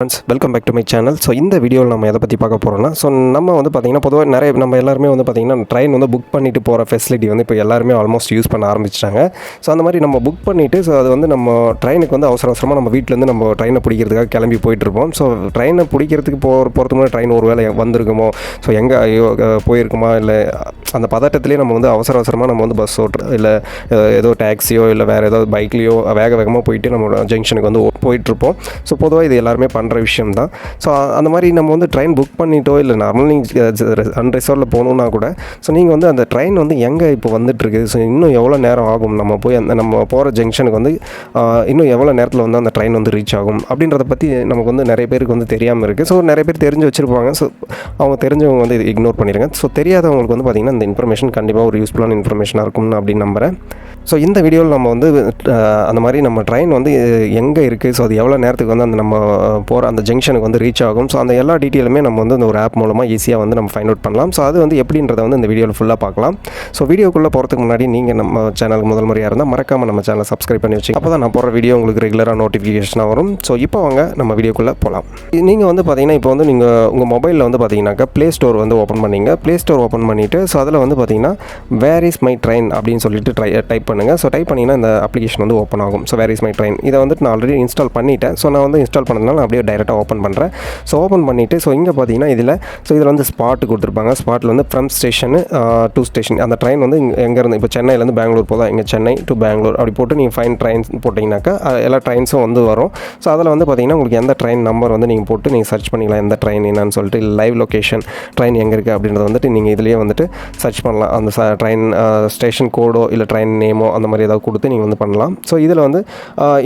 Friends, welcome back to my channel. So இந்த வீடியோவில் நம்ம எதை பற்றி பார்க்க போகிறோம்னா, ஸோ நம்ம வந்து பார்த்திங்கன்னா பொதுவாக நம்ம எல்லாருமே வந்து பார்த்திங்கன்னா ட்ரெயின் வந்து புக் பண்ணிவிட்டு போகிற ஃபெசிலிட்டி வந்து இப்போ எல்லாருமே ஆல்மோஸ்ட் யூஸ் பண்ண ஆரம்பிச்சிட்டாங்க. ஸோ அந்த மாதிரி நம்ம புக் பண்ணிவிட்டு ஸோ அது வந்து நம்ம ட்ரெயினுக்கு வந்து அவசரமாக நம்ம வீட்டிலேருந்து நம்ம ட்ரெயினை பிடிக்கிறதுக்காக கிளம்பி போயிட்டுருப்போம். ஸோ ட்ரெயினை பிடிக்கிறதுக்கு போகிறதுக்கு முன்னாடி ட்ரெயின் ஒரு வேளை வந்திருக்குமோ, ஸோ எங்கே போயிருக்குமா, இல்லை அந்த பதட்டத்திலே நம்ம வந்து அவசரமாக நம்ம வந்து பஸ்ஸோ இல்லை ஏதோ டாக்ஸியோ இல்லை வேறு ஏதோ பைக்லேயோ வேகமாக போயிட்டு நம்ம ஜங்ஷனுக்கு வந்து போயிட்டுருப்போம். ஸோ பொதுவாக இது எல்லாருமே பண்ணுற விஷயம் தான். ஸோ அந்த மாதிரி நம்ம வந்து ட்ரெயின் புக் பண்ணிட்டோ இல்லை நார்மல் நீங்கள் அன்ரிசர்வ்டில் போகணுன்னா கூட ஸோ நீங்கள் வந்து அந்த ட்ரெயின் வந்து எங்கே இப்போ வந்துட்டுருக்கு, ஸோ இன்னும் எவ்வளோ நேரம் ஆகும், நம்ம போய் அந்த நம்ம போகிற ஜங்ஷனுக்கு வந்து இன்னும் எவ்வளோ நேரத்தில் வந்து அந்த ட்ரெயின் வந்து ரீச் ஆகும் அப்படின்றத பற்றி நமக்கு வந்து நிறைய பேருக்கு வந்து தெரியாமல் இருக்குது. ஸோ நிறைய பேர் தெரிஞ்சு வச்சுருப்பாங்க. ஸோ அவங்க தெரிஞ்சவங்க வந்து இது இக்னோர் பண்ணிடுங்க. ஸோ தெரியாதவங்களுக்கு வந்து பார்த்திங்கன்னா இந்த இன்ஃபர்மேஷன் கண்டிப்பாக ஒரு யூஸ்ஃபுல்லான இன்ஃபர்மேஷனாக இருக்கும்னு அப்படின்னு நம்புகிறேன். ஸோ இந்த வீடியோவில் நம்ம வந்து அந்த மாதிரி நம்ம ட்ரெயின் வந்து எங்கே இருக்குது, ஸோ அது எவ்வளோ நேரத்துக்கு வந்து அந்த நம்ம போகிற அந்த ஜங்ஷனுக்கு வந்து ரீச் ஆகும், ஸோ அந்த எல்லா டீட்டெயிலுமே நம்ம வந்து ஒரு ஆப் மூலமாக ஈஸியாக வந்து நம்ம ஃபைண்ட் அவுட் பண்ணலாம். ஸோ அது வந்து எப்படின்றத வந்து இந்த வீடியோவில் ஃபுல்லாக பார்க்கலாம். ஸோ வீடியோக்குள்ளே போகிறதுக்கு முன்னாடி நீங்கள் நம்ம சேனலுக்கு முதல் முறையாக இருந்தால் மறக்காமல் நம்ம சேனலை சப்ஸ்கிரைப் பண்ணி வச்சு அப்போ தான் நான் போகிற வீடியோ உங்களுக்கு ரெகுலராக நோட்டிஃபிகேஷனாக வரும். ஸோ இப்போ வாங்க நம்ம வீடியோக்குள்ளே போகலாம். நீங்கள் வந்து பார்த்தீங்கன்னா இப்போ வந்து நீங்கள் உங்கள் மொபைலில் வந்து பார்த்தீங்கன்னாக்கா ப்ளே ஸ்டோர் வந்து ஓப்பன் பண்ணிங்க. ப்ளே ஸ்டோர் ஓப்பன் பண்ணிவிட்டு ஸோ அதில் வந்து பார்த்தீங்கன்னா வேர் இஸ் மை ட்ரெயின் அப்படின்னு சொல்லிட்டு டைப் பண்ணுங்கள். ஸோ டைப் பண்ணிங்கன்னா இந்த அப்ளிகேஷன் வந்து ஓப்பன் ஆகும். So where is my train இதை வந்துட்டு நான் ஆல்ரெடி இன்ஸ்டால் பண்ணிவிட்டேன். ஸோ நான் வந்து இன்ஸ்டால் பண்ணதுனால அப்படியே டைரெக்டாக ஓப்பன் பண்ணுறேன். ஸோ ஓப்பன் பண்ணிவிட்டு ஸோ இங்கே பார்த்தீங்கன்னா இதில் வந்து ஸ்பாட்டு கொடுத்துருப்பாங்க. ஸ்பாட்டில் வந்து ஃப்ரம் ஸ்டேஷனு டு ஸ்டேஷன் அந்த ட்ரெயின் வந்து எங்கேருந்து இப்போ சென்னையிலேருந்து பெங்களூர் போதா, இங்கே சென்னை டு பெங்களூர் அப்படி போட்டு நீங்கள் ஃபைன் ட்ரெயின் போட்டிங்கனாக்கா எல்லா ட்ரெயின்ஸும் வந்து வரும். ஸோ அதில் வந்து பார்த்தீங்கன்னா உங்களுக்கு எந்த ட்ரெயின் நம்பர் வந்து நீங்கள் போட்டு நீங்கள் சர்ச் பண்ணிக்கலாம், எந்த ட்ரெயின் என்னன்னு சொல்லிட்டு லைவ் லொக்கேஷன் ட்ரெயின் எங்கே இருக்குது அப்படின்றத வந்துட்டு நீங்கள் இதிலேயே வந்துட்டு சர்ச் பண்ணலாம். அந்த ட்ரெயின் ஸ்டேஷன் கோடோ இல்லை ட்ரெயின் நேமோ அந்த மாதிரி ஏதாவது கொடுத்து நீங்கள் வந்து பண்ணலாம். ஸோ இதில் வந்து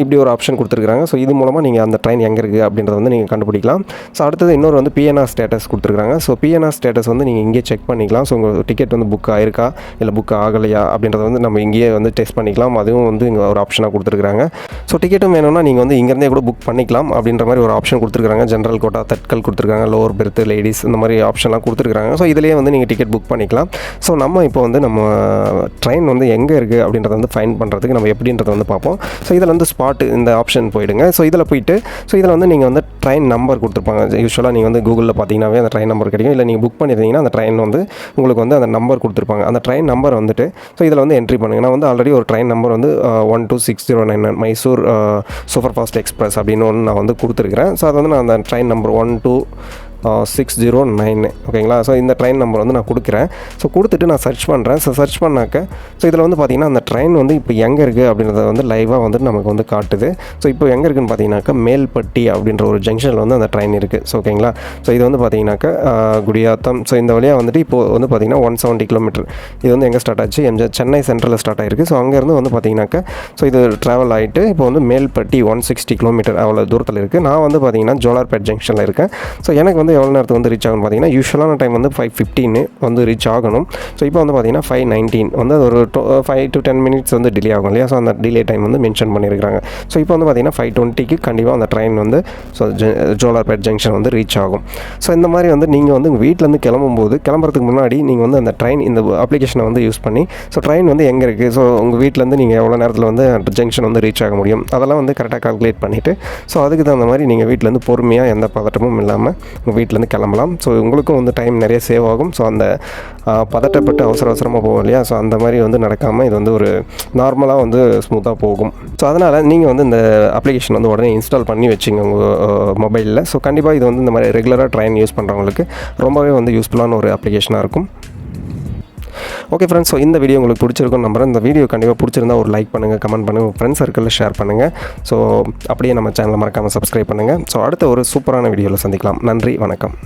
இப்படி ஒரு ஆப்ஷன் கொடுத்துருக்காங்க. ஸோ இது மூலமாக நீங்கள் அந்த ட்ரெயின் எங்கே இருக்குது அப்படின்றத வந்து நீங்கள் கண்டுபிடிக்கலாம். ஸோ அடுத்தது இன்னொரு வந்து பிஎன்ஆர் ஸ்டேட்டஸ் கொடுத்துருக்காங்க. ஸோ பிஎன்ஆர் ஸ்டேட்டஸ் வந்து நீங்கள் இங்கே செக் பண்ணிக்கலாம். ஸோ உங்கள் டிக்கெட் வந்து புக் ஆகிருக்கா இல்லை புக் ஆகலையா அப்படின்றத வந்து நம்ம இங்கேயே வந்து டெஸ்ட் பண்ணிக்கலாம். அதுவும் வந்து இங்கே ஒரு ஆப்ஷனாக கொடுத்துருக்காங்க. ஸோ டிக்கெட்டும் வேணும்னா நீங்கள் வந்து இங்கேருந்தே கூட புக் பண்ணிக்கலாம் அப்படின்ற மாதிரி ஒரு ஆப்ஷன் கொடுத்துருக்காங்க. ஜென்ரல் கோட்டா, தட்கல் கொடுத்துருக்காங்க, லோவர் பெர்த், லேடிஸ் இந்த மாதிரி ஆப்ஷன்லாம் கொடுத்துருக்காங்க. ஸோ இதிலேயே வந்து நீங்கள் டிக்கெட் புக் பண்ணிக்கலாம். ஸோ நம்ம இப்போ வந்து நம்ம ட்ரெயின் வந்து எங்கே இருக்குது அப்படின்றத வந்து ஃபைண்ட் பண்ணுறதுக்கு நம்ம எப்படின்றத வந்து பார்ப்போம். ஸோ இதில் வந்து ஸ்பாட்டு இந்த ஆப்ஷன் போயிடுங்க. ஸோ இதில் போயிட்டு ஸோ இதில் வந்து நீங்கள் வந்து ட்ரெயின் நம்பர் கொடுத்துருப்பாங்க. யூஸ்வலாக நீங்கள் வந்து கூகுளில் பார்த்தீங்கன்னாவே அந்த ட்ரெயின் நம்பர் கிடைக்கும். இல்லை நீங்கள் புக் பண்ணியிருந்தீங்கன்னா அந்த ட்ரெயின் வந்து உங்களுக்கு வந்து அந்த நம்பர் கொடுத்துருப்பாங்க. அந்த ட்ரெயின் நம்பர் வந்துட்டு ஸோ இதில் வந்து என்ட்ரி பண்ணுங்கள். நான் வந்து ஆல்ரெடி ஒரு ட்ரெயின் நம்பர் வந்து 12609 மைசூர் சூப்பர் ஃபாஸ்ட் எக்ஸ்பிரஸ் அப்படின்னு ஒன்று நான் வந்து கொடுத்துருக்கிறேன். ஸோ அது வந்து நான் அந்த ட்ரெயின் நம்பர் 12609 ஓகேங்களா. ஸோ இந்த ட்ரெயின் நம்பர் வந்து நான் கொடுக்குறேன். ஸோ கொடுத்துட்டு நான் சர்ச் பண்ணுறேன். ஸோ சர்ச் பண்ணாக்க ஸோ இதில் வந்து பார்த்திங்கன்னா அந்த ட்ரெயின் வந்து இப்போ எங்கே இருக்குது அப்படின்றத வந்து லைவாக வந்து நமக்கு வந்து காட்டுது. ஸோ இப்போ எங்கே இருக்குதுன்னு பார்த்தீங்கன்னாக்கா மேல்பட்டி அப்படின்ற ஒரு ஜங்ஷனில் வந்து அந்த ட்ரெயின் இருக்குது. ஸோ ஓகேங்களா. ஸோ இது வந்து பார்த்திங்கனாக்கா குடியாத்தம். ஸோ இந்த வழியாக வந்துட்டு இப்போது வந்து பார்த்திங்கன்னா 170 கிலோமீட்டர் இது வந்து எங்கே ஸ்டார்ட் ஆச்சு, சென்னை சென்ட்ரலில் ஸ்டார்ட் ஆகிருக்கு. ஸோ அங்கேருந்து வந்து பார்த்திங்கனாக்கா ஸோ இது ட்ராவல் ஆகிட்டு இப்போ வந்து மேல்பட்டி 160 கிலோமீட்டர் அவ்வளோ தூரத்தில் இருக்குது. நான் வந்து பார்த்திங்கன்னா ஜோலார்பேட் ஜங்ஷனில் இருக்கேன். ஸோ எனக்கு வந்து எவ்வளோ நேரத்துக்கு வந்து ரீச் ஆகும் பார்த்தீங்கன்னா யூஸ்வலான டைம் வந்து 5:15 வந்து ரீச் ஆகணும். ஸோ இப்போ வந்து பார்த்தீங்கன்னா 5:19 வந்து ஒரு 5 to 10 minutes வந்து டிலே ஆகும் இல்லையா. ஸோ அந்த டிலே டைம் வந்து மென்ஷன் பண்ணியிருக்காங்க. ஸோ இப்போ வந்து பார்த்தீங்கன்னா 5:20க்கு கண்டிப்பாக அந்த ட்ரெயின் வந்து ஸோ ஜோலார்பேட் ஜங்ஷன் வந்து ரீச் ஆகும். ஸோ இந்த மாதிரி வந்து நீங்கள் வந்து உங்கள் வீட்டிலேருந்து கிளம்புறதுக்கு முன்னாடி நீங்கள் வந்து அந்த ட்ரெயின் இந்த அப்ளிகேஷனை வந்து யூஸ் பண்ணி ஸோ ட்ரெயின் வந்து எங்கே இருக்குது, ஸோ உங்கள் வீட்டிலேருந்து நீங்கள் எவ்வளோ நேரத்தில் வந்து ஜங்ஷன் வந்து ரீச் ஆக முடியும் அதெல்லாம் வந்து கரெக்டாக கால்குலேட் பண்ணிவிட்டு ஸோ அதுக்கு தகுந்த மாதிரி நீங்கள் வீட்டிலேருந்து பொறுமையாக எந்த பதட்டமும் இல்லாமல் உங்கள் வீட்டிலேருந்து கிளம்பலாம். ஸோ உங்களுக்கும் வந்து டைம் நிறைய சேவ் ஆகும். ஸோ அந்த பதட்டப்பட்டு அவசரமாக போகும் இல்லையா. ஸோ அந்த மாதிரி வந்து நடக்காமல் இது வந்து ஒரு நார்மலாக வந்து ஸ்மூத்தாக போகும். ஸோ அதனால் நீங்கள் வந்து இந்த அப்ளிகேஷன் வந்து உடனே இன்ஸ்டால் பண்ணி வச்சுங்க உங்கள் மொபைலில். ஸோ கண்டிப்பாக இது வந்து இந்த மாதிரி ரெகுலராக ட்ரெயின் யூஸ் பண்ணுறவங்களுக்கு ரொம்பவே வந்து யூஸ்ஃபுல்லான ஒரு அப்ளிகேஷனாக இருக்கும். ஓகே ஃப்ரெண்ட்ஸ், ஸோ இந்த வீடியோ உங்களுக்கு பிடிச்சிருக்கும் நம்புறேன். இந்த வீடியோ கண்டிப்பாக பிடிச்சிருந்தா ஒரு லைக் பண்ணுங்கள், கமெண்ட் பண்ணுங்கள், உங்கள் ஃப்ரெண்ட்ஸ் சர்க்கிளில் ஷேர் பண்ணுங்கள். ஸோ அப்படியே நம்ம சேனலை மறக்காமல் சப்ஸ்கிரைப் பண்ணுங்கள். ஸோ அடுத்த ஒரு சூப்பரான வீடியோவில் சந்திக்கலாம். நன்றி, வணக்கம்.